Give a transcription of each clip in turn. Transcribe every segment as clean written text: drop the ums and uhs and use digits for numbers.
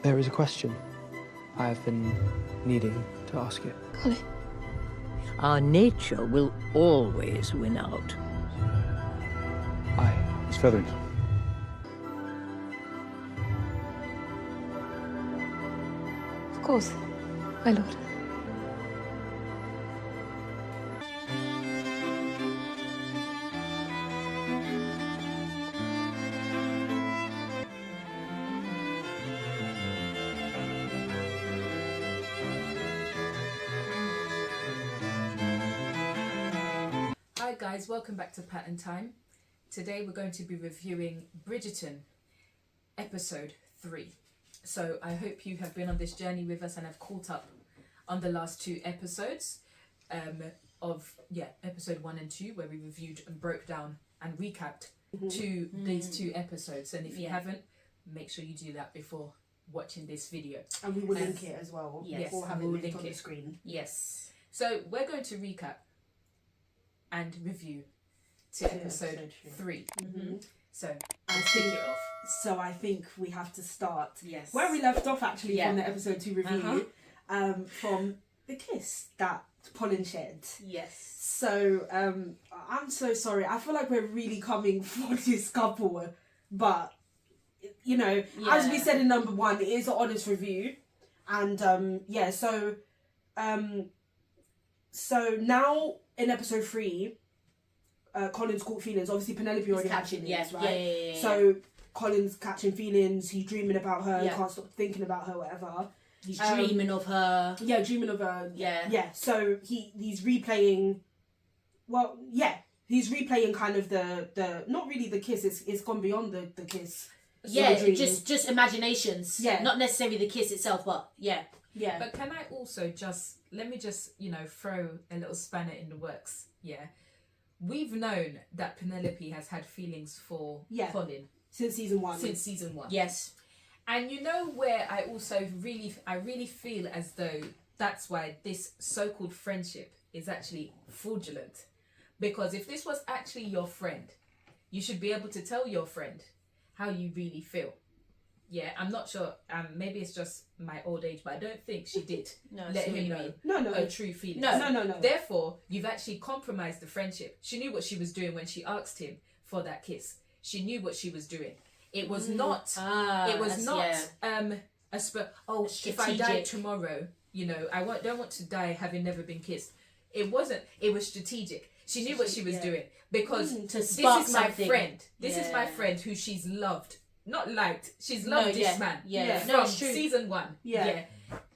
There is a question I have been needing to ask you. Colin. Our nature will always win out. Aye. Miss Featherington. Of course, my lord. Hi guys, welcome back to Patten Time. Today we're going to be reviewing Bridgerton episode 3. So I hope you have been on this journey with us and have caught up on the last 2 episodes of episode 1 and 2, where we reviewed and broke down and recapped these 2 episodes. And if you haven't, make sure you do that before watching this video. And we will link it as well. Yes, We'll have it we'll linked link on the it. screen. Yes. So we're going to recap and review to episode 3. So let's kick it off. So I think we have to start Yes. where we left off actually from the episode 2 review, from the kiss that Colin shared. Yes. So I'm so sorry. I feel like we're really coming for this couple, but you know, as we said in number 1, it is an honest review, and so now in episode 3, Colin's caught feelings. Obviously, Penelope already had feelings, right? Yeah. So Colin's catching feelings. He's dreaming about her. He can't stop thinking about her. Whatever. He's dreaming of her. Yeah, dreaming of her. Yeah. So he's replaying. Well, yeah, he's replaying kind of the not really the kiss. It's gone beyond the kiss. Just imaginations. Yeah, not necessarily the kiss itself, but yeah. But can I also let me throw a little spanner in the works. Yeah, we've known that Penelope has had feelings for Colin since season 1. Yes. And you know where I also really feel as though that's why this so-called friendship is actually fraudulent. Because if this was actually your friend, you should be able to tell your friend how you really feel. Yeah, I'm not sure. Maybe it's just my old age, but I don't think she did let him know her true feelings. No. Therefore, you've actually compromised the friendship. She knew what she was doing when she asked him for that kiss. She knew what she was doing. It was not. It was not. If I die tomorrow, I don't want to die having never been kissed. It wasn't. It was strategic. She knew what she was doing because this is my friend. This is my friend who she's loved. Not liked. She's loved this man. From season 1.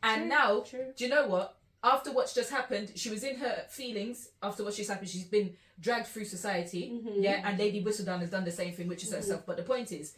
And now, do you know what? After what's just happened, she was in her feelings. After what just happened, she's been dragged through society. And Lady Whistledown has done the same thing, which is herself. But the point is,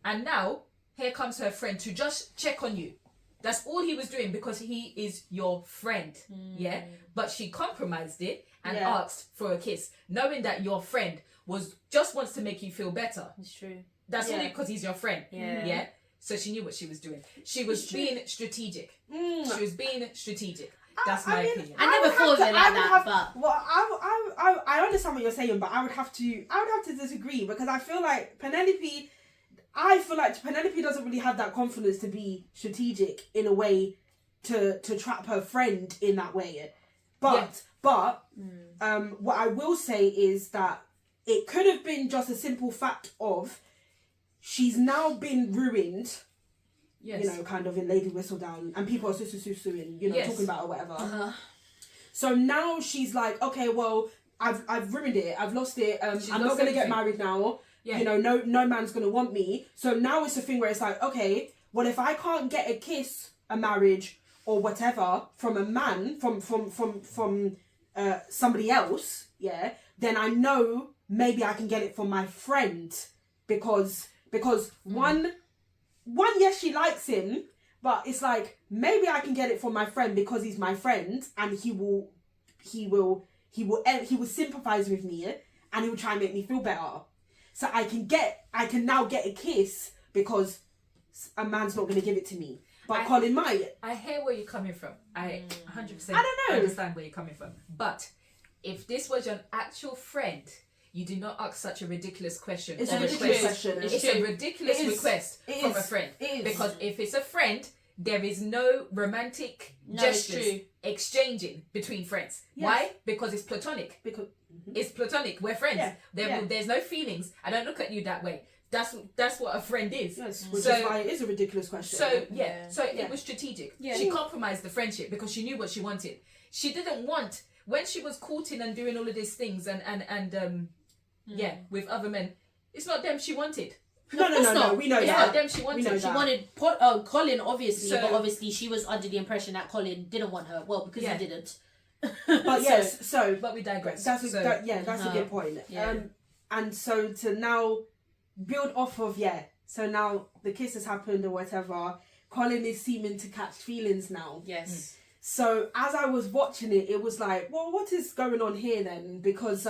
and now here comes her friend to just check on you. That's all he was doing because he is your friend. But she compromised it and asked for a kiss, knowing that your friend just wants to make you feel better. It's true. That's only because he's your friend. So she knew what she was doing. She was being strategic. She was being strategic. That's my opinion. I never thought of it like that, but well, I understand what you're saying, but I would have to disagree because I feel like Penelope doesn't really have that confidence to be strategic in a way to trap her friend in that way. But what I will say is that it could have been just a simple fact of she's now been ruined, kind of in Lady Whistledown, and people are suing, talking about her, whatever. So now she's like, okay, well, I've ruined it, I've lost it, I'm not going to get married now, no man's going to want me. So now it's a thing where it's like, okay, well, if I can't get a kiss, a marriage, or whatever from a man, from somebody else, then I know maybe I can get it from my friend because one, yes, she likes him, but it's like maybe I can get it from my friend because he's my friend and he will sympathize with me and he will try and make me feel better. So I can now get a kiss because a man's not going to give it to me. But Colin might. I hear where you're coming from. I 100% I don't know. understand where you're coming from. But if this was your actual friend, you do not ask such a ridiculous question. It's or a ridiculous request. question. It's a ridiculous request from a friend. Because if it's a friend, there is no romantic gestures exchanging between friends. Yes. Why? Because it's platonic. It's platonic. We're friends. There's no feelings. I don't look at you that way. That's what a friend is. Yes, which is why it is a ridiculous question. So it was strategic. Yeah. She compromised the friendship because she knew what she wanted. She didn't want, when she was courting and doing all of these things and with other men, it's not them she wanted. No, we know it's that. Not them she wanted. She wanted Colin, obviously, but obviously she was under the impression that Colin didn't want her. Well, because he didn't. But yes, but we digress. That's a good point. Yeah. And so to now build off of so now the kiss has happened or whatever. Colin is seeming to catch feelings now. Yes. So as I was watching it, it was like, well, what is going on here then? Because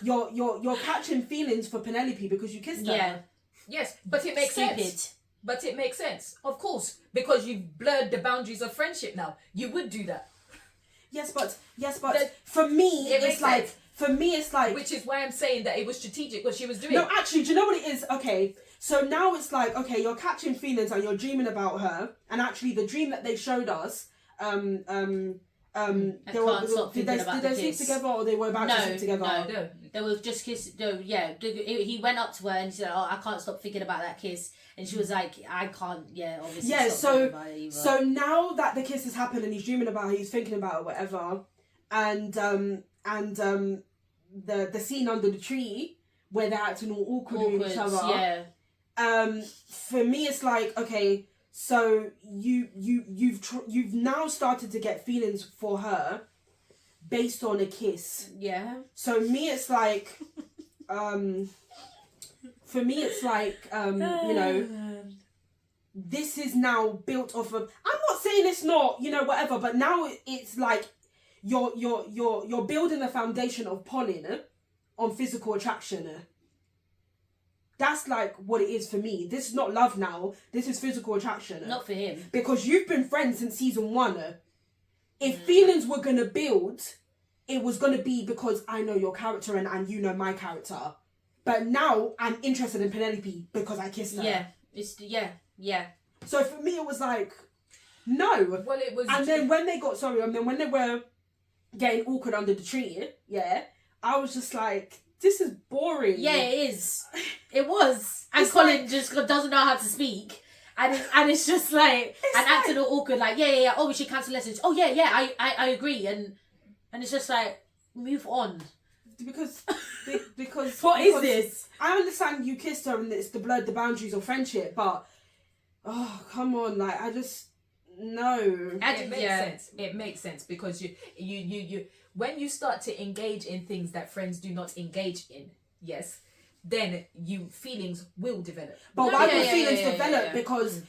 you're catching feelings for Penelope because you kissed her. Yeah. Yes, but it makes sense. But it makes sense, of course, because you've blurred the boundaries of friendship now. You would do that. Yes, but for me, it's like... Which is why I'm saying that it was strategic what she was doing. No, actually, do you know what it is? Okay, so now it's like, okay, you're catching feelings and you're dreaming about her. And actually, the dream that they showed us... did they sleep together or they were about to sleep together? No, they were just kissing. No, he went up to her and he said, "Oh, I can't stop thinking about that kiss," and she was like, "I can't." Yeah, obviously. Yeah, stop thinking about it either. So now that the kiss has happened and he's dreaming about her, he's thinking about it, whatever, and the scene under the tree where they're acting all awkward with each other. Yeah. For me, it's like, okay. So you've now started to get feelings for her based on a kiss. Yeah. So me it's like this is now built off of, I'm not saying it's not, whatever, but now it's like you're building a foundation of pollen on physical attraction. That's like what it is for me. This is not love now. This is physical attraction. Not for him. Because you've been friends since season 1. If feelings were going to build, it was going to be because I know your character and you know my character. But now I'm interested in Penelope because I kissed her. Yeah. So for me it was like, no. Well, it was... And then when they were getting awkward under the tree, I was just like... This is boring. Yeah, it is. It was. And Colin just doesn't know how to speak. And it's just like... And acting all awkward, like, yeah. Oh, we should cancel lessons. Oh, yeah, I agree. And it's just like, move on. Because what is this? I understand you kissed her and it's the boundaries of friendship, but... Oh, come on. Like, I just... No. It makes sense. It makes sense because you when you start to engage in things that friends do not engage in, then feelings will develop. But why will feelings develop? Because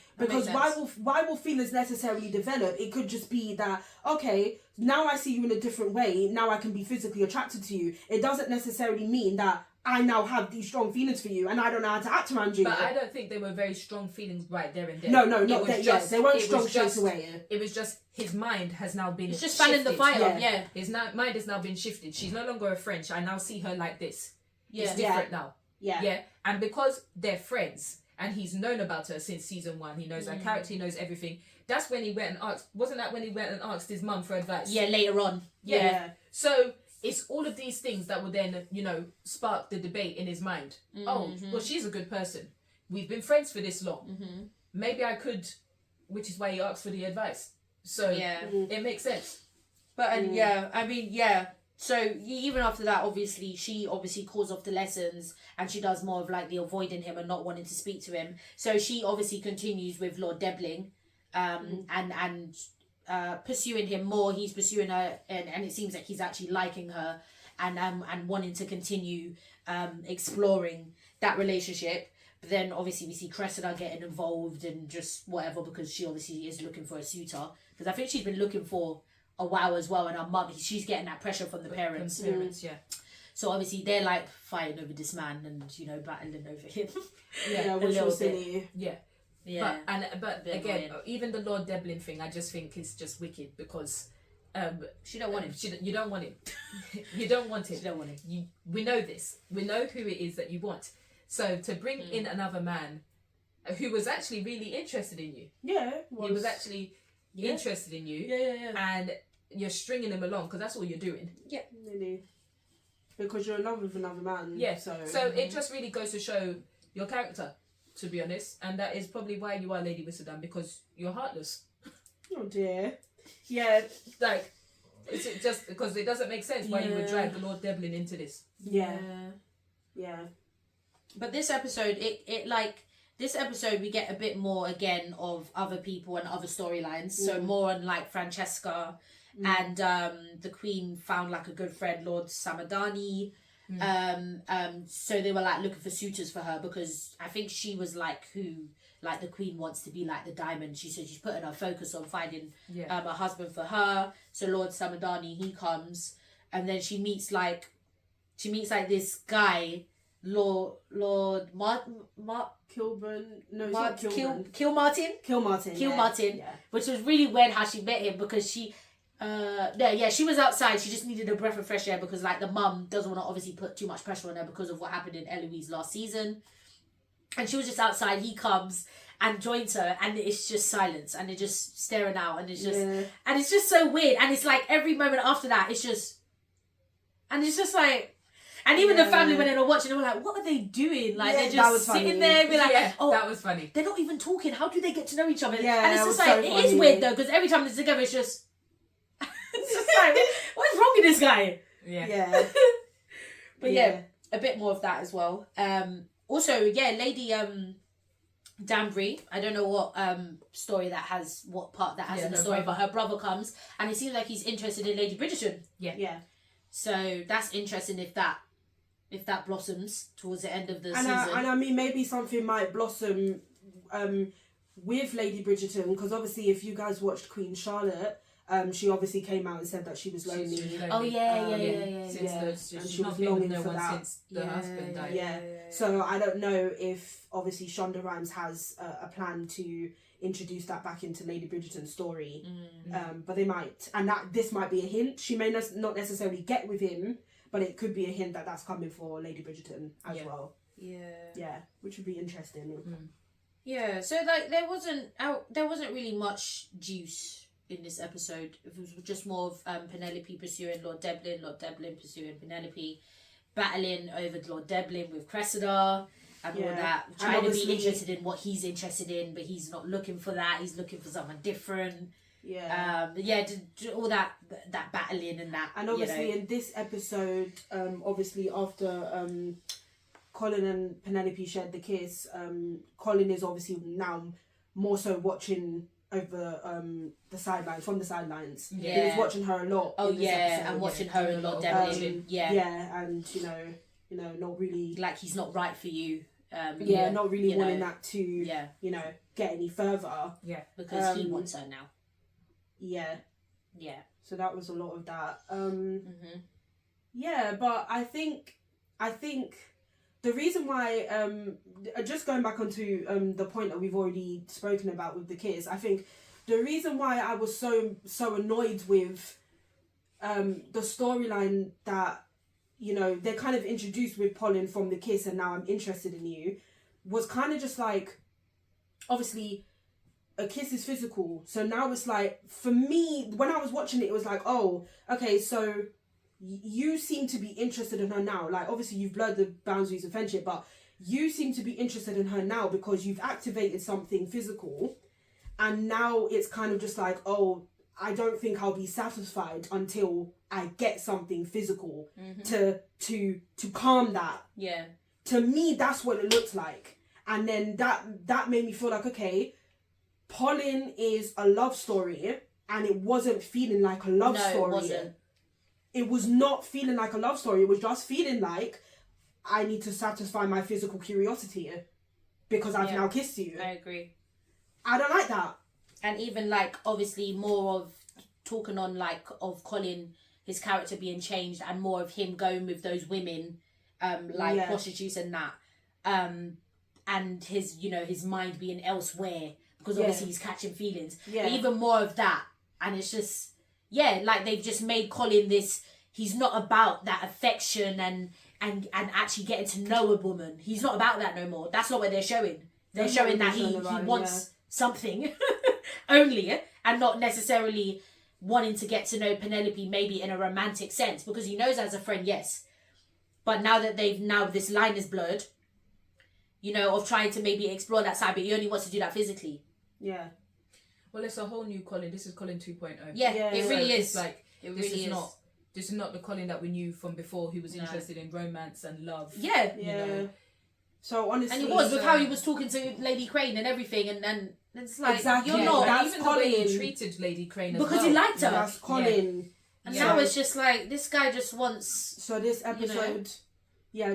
why will feelings necessarily develop? It could just be that, okay, now I see you in a different way, now I can be physically attracted to you. It doesn't necessarily mean that I now have these strong feelings for you and I don't know how to act around you. But I don't think they were very strong feelings right there and then. No, not that. They weren't strong straight away. It was just his mind has now been It's just fanning the fire. Yeah. His mind has now been shifted. She's no longer a friend. I now see her like this. It's different now. Yeah. And because they're friends and he's known about her since season 1, he knows her character, he knows everything. That's when he went and asked, wasn't that when he went and asked his mum for advice? Yeah, later on. Yeah. So it's all of these things that will then, spark the debate in his mind. Mm-hmm. Oh, well, she's a good person. We've been friends for this long. Mm-hmm. Maybe I could, which is why he asked for the advice. So it makes sense. But So even after that, she calls off the lessons and she does more of like the avoiding him and not wanting to speak to him. So she obviously continues with Lord Debling, and pursuing him more. He's pursuing her, and it seems like he's actually liking her, and wanting to continue exploring that relationship. But then obviously we see Cressida getting involved and just whatever, because she obviously is looking for a suitor, because I think she's been looking for a while as well, and her mum, she's getting that pressure from the parents. So obviously they're like fighting over this man and battling over him. Which was silly. But again, even the Lord Debling thing, I just think is just wicked, because She don't want him. You don't want him. You don't want him. She don't want him. We know this. We know who it is that you want. So to bring in another man who was actually really interested in you. Yeah. He was actually interested in you. Yeah. And you're stringing him along because that's all you're doing. Yeah. Really. Because you're in love with another man. Yeah. So it just really goes to show your character, to be honest. And that is probably why you are Lady Whistledown, because you're heartless. Oh dear. Yeah. Like, it's just because it doesn't make sense why you would drag the Lord Debling into this. Yeah. But this episode, this episode we get a bit more again of other people and other storylines. So more on like Francesca and the Queen found like a good friend, Lord Samadani. So they were like looking for suitors for her because I think she was like who like the Queen wants to be like the diamond. She said she's putting her focus on finding a husband for her. So Lord Samadani, he comes, and then she meets like this guy, Lord Kilburn. No, it's not Kilburn. Kilmartin, which was really weird how she met him because she she was outside. She just needed a breath of fresh air because like the mum doesn't want to obviously put too much pressure on her because of what happened in Eloise last season, and she was just outside. He comes and joins her, and it's just silence, and they're just staring out, and it's just so weird, and it's like every moment after that it's just like. And even the family, when they were watching, they were like, what are they doing? Like, they're just sitting there and be like, oh, that was funny. They're not even talking. How do they get to know each other? Yeah, and it's just like, it is weird though, because every time they're together, it's just, it's just like, what's wrong with this guy? Yeah. But yeah, a bit more of that as well. Also, Lady Danbury, I don't know what story that has, what part that has in the story, but her brother comes, and it seems like he's interested in Lady Bridgerton. Yeah. So that's interesting if that blossoms towards the end of the season. And I mean, maybe something might blossom with Lady Bridgerton, because obviously if you guys watched Queen Charlotte, she obviously came out and said that she was lonely. Oh yeah. And she was longing for that since the husband died. Yeah. So I don't know if obviously Shonda Rhimes has a plan to introduce that back into Lady Bridgerton's story, but they might, and this might be a hint. She may not necessarily get with him, but it could be a hint that that's coming for Lady Bridgerton as well. Yeah, which would be interesting. Yeah, so like there wasn't really much juice in this episode. It was just more of Penelope pursuing Lord Debling, Lord Debling pursuing Penelope, battling over Lord Debling with Cressida and all that, trying to be interested in what he's interested in, but he's not looking for that. He's looking for something different. All that battling and that. And obviously in this episode, obviously after Colin and Penelope shared the kiss, Colin is obviously now more so watching over the sidelines, from the sidelines. He was watching her a lot. Oh yeah, and watching her and Lord Debling. And you know, not really like he's not right for you. Not really wanting that to get any further. Yeah, because he wants her now. Yeah. So that was a lot of that. Yeah, but I think the reason why just going back onto the point that we've already spoken about with the kiss, I think the reason why I was so annoyed with the storyline that they kind of introduced with Pollen from the kiss and now I'm interested in you was kind of just like, obviously a kiss is physical, so now it's like, for me when I was watching it was like, oh okay, so you seem to be interested in her now, like obviously you've blurred the boundaries of friendship, but you seem to be interested in her now because you've activated something physical, and now it's kind of just like, oh, I don't think I'll be satisfied until I get something physical to calm that. Yeah. To me, that's what it looks like. And then that made me feel like, okay, Pollen is a love story, and it wasn't feeling like a love story. No, it wasn't. It was not feeling like a love story. It was just feeling like I need to satisfy my physical curiosity because I've now kissed you. I agree. I don't like that. And even like obviously more of talking on like of Colin, his character being changed, and more of him going with those women, prostitutes and that, and his his mind being elsewhere because obviously he's catching feelings. Yeah. But even more of that, and it's just like they've just made Colin this. He's not about that affection and actually getting to know a woman. He's not about that no more. That's not what they're showing. They're showing that he wants something only, and not necessarily wanting to get to know Penelope maybe in a romantic sense, because he knows as a friend, yes. But now that this line is blurred, you know, of trying to maybe explore that side, but he only wants to do that physically. Yeah. Well, it's a whole new Colin. This is Colin 2.0. Yeah, it really is. It's like, this is not the Colin that we knew from before, who was interested in romance and love. Yeah. You know? So honestly, and it was with how he was talking to Lady Crane and everything, and it's like, exactly. you're not. That's even Colin. the way He treated Lady Crane as because well. he liked her. That's Colin. And now it's just like, this guy just wants. So this episode,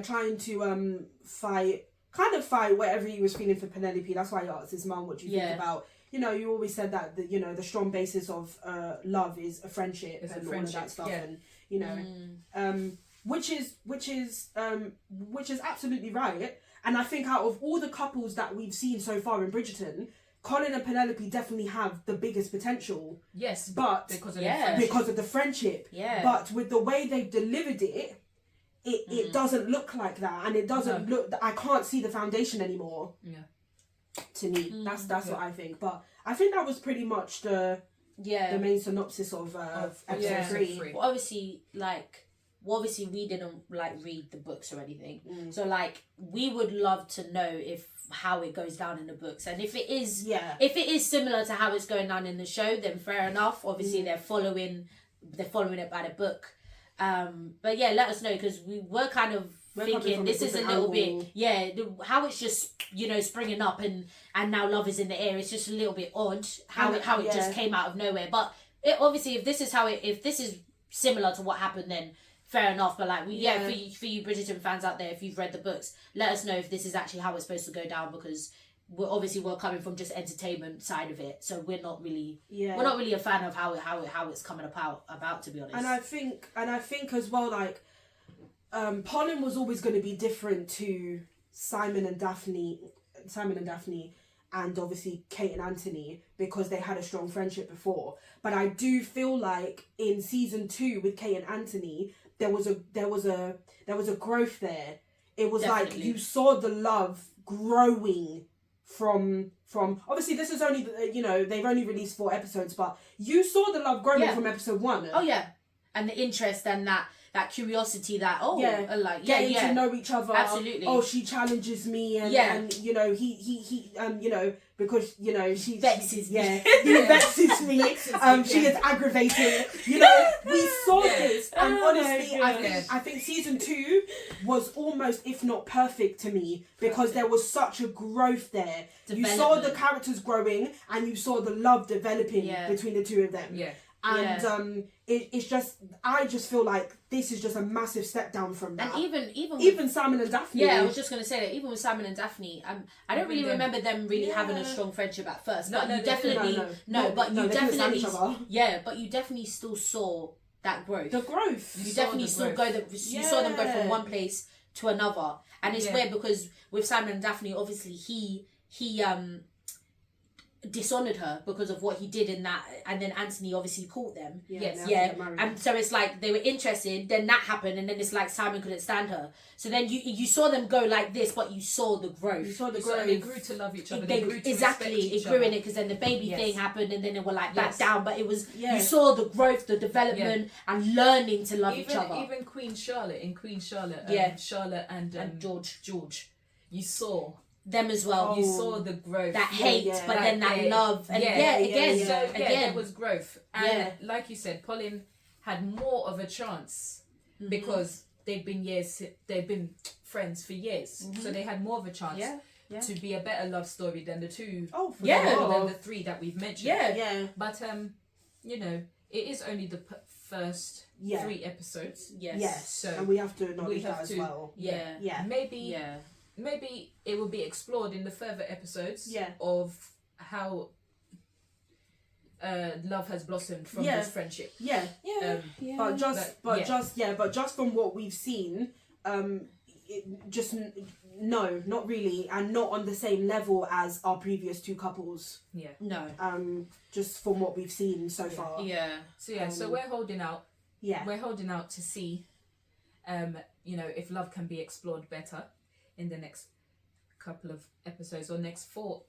trying to fight whatever he was feeling for Penelope. That's why he asked his mum, what do you think about, you know, you always said that the strong basis of love is a friendship and all of that stuff, and you know, which is absolutely right. And I think out of all the couples that we've seen so far in Bridgerton, Colin and Penelope definitely have the biggest potential. Yes, but because of the friendship. Yeah. But with the way they've delivered it, it doesn't look like that, and it doesn't look. I can't see the foundation anymore. Yeah. To me, that's what I think. But I think that was pretty much the main synopsis of episode 3. Well, obviously we didn't read the books or anything, so we would love to know how it goes down in the books, and if it is similar to how it's going down in the show, then fair enough. Obviously they're following it by the book, but let us know, because we were kind of thinking this is a little bit how it's just, you know, springing up and now love is in the air. It's just a little bit odd how it just came out of nowhere, but it obviously, if this is similar to what happened, then fair enough. But for you Bridgerton fans out there, if you've read the books, let us know if this is actually how it's supposed to go down, because we're coming from just entertainment side of it, so we're not really a fan of how it's coming about, to be honest. And I think as well, Colin was always going to be different to Simon and Daphne, and obviously Kate and Anthony, because they had a strong friendship before. But I do feel like in season 2 with Kate and Anthony, there was a growth there. It was Definitely. like you saw the love growing from obviously this is only, you know, they've only released 4 episodes, but you saw the love growing from episode 1. Oh yeah, and the interest and that curiosity, getting to know each other. Absolutely. Oh, she challenges me, and you know he you know, because you know she vexes me. He vexes me. She is aggravating. You know, we saw this, and honestly, I think season 2 was almost, if not perfect, to me, because there was such a growth there. You saw the characters growing, and you saw the love developing between the two of them. Yeah. And it's just, I just feel like this is just a massive step down from that. And even Simon and Daphne. Yeah, I was just gonna say that even with Simon and Daphne, I don't really remember them really having a strong friendship at first. But you definitely still saw that growth. The growth. You definitely still saw them go from one place to another, and it's weird because with Simon and Daphne, obviously he dishonored her because of what he did in that, and then Anthony obviously caught them. And so it's like they were interested, then that happened, and then it's like Simon couldn't stand her, so then you saw them go like this, but you saw the growth. They grew to love each other. They grew to respect each it grew other. in it, because then the baby thing happened, and then they were like back down, but it was you saw the growth, the development, and learning to love each other. Even Queen Charlotte, Charlotte and George, you saw them as well. You saw the growth, that hate, but then that love, and again, there was growth, and like you said, Colin had more of a chance because they've been friends for years, so they had more of a chance to be a better love story than the two. Than the 3 that we've mentioned. But you know, it is only the first 3 episodes. So and we have to acknowledge that as well. Maybe it will be explored in the further episodes of how love has blossomed from this friendship. But just from what we've seen, no, not really, and not on the same level as our previous two couples. Yeah. No. Just from what we've seen so far. Yeah. So we're holding out. Yeah. We're holding out to see, if love can be explored better in the next couple of episodes or next four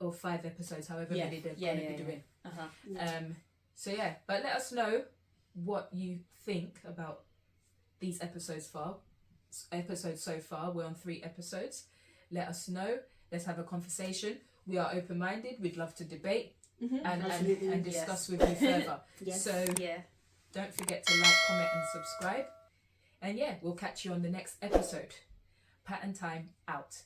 or 5 episodes, however many they're going to be doing. But let us know what you think about these episodes so far. We're on 3 episodes. Let us know. Let's have a conversation. We are open-minded. We'd love to debate and discuss with you further. So don't forget to like, comment and subscribe. And we'll catch you on the next episode. Patten time out.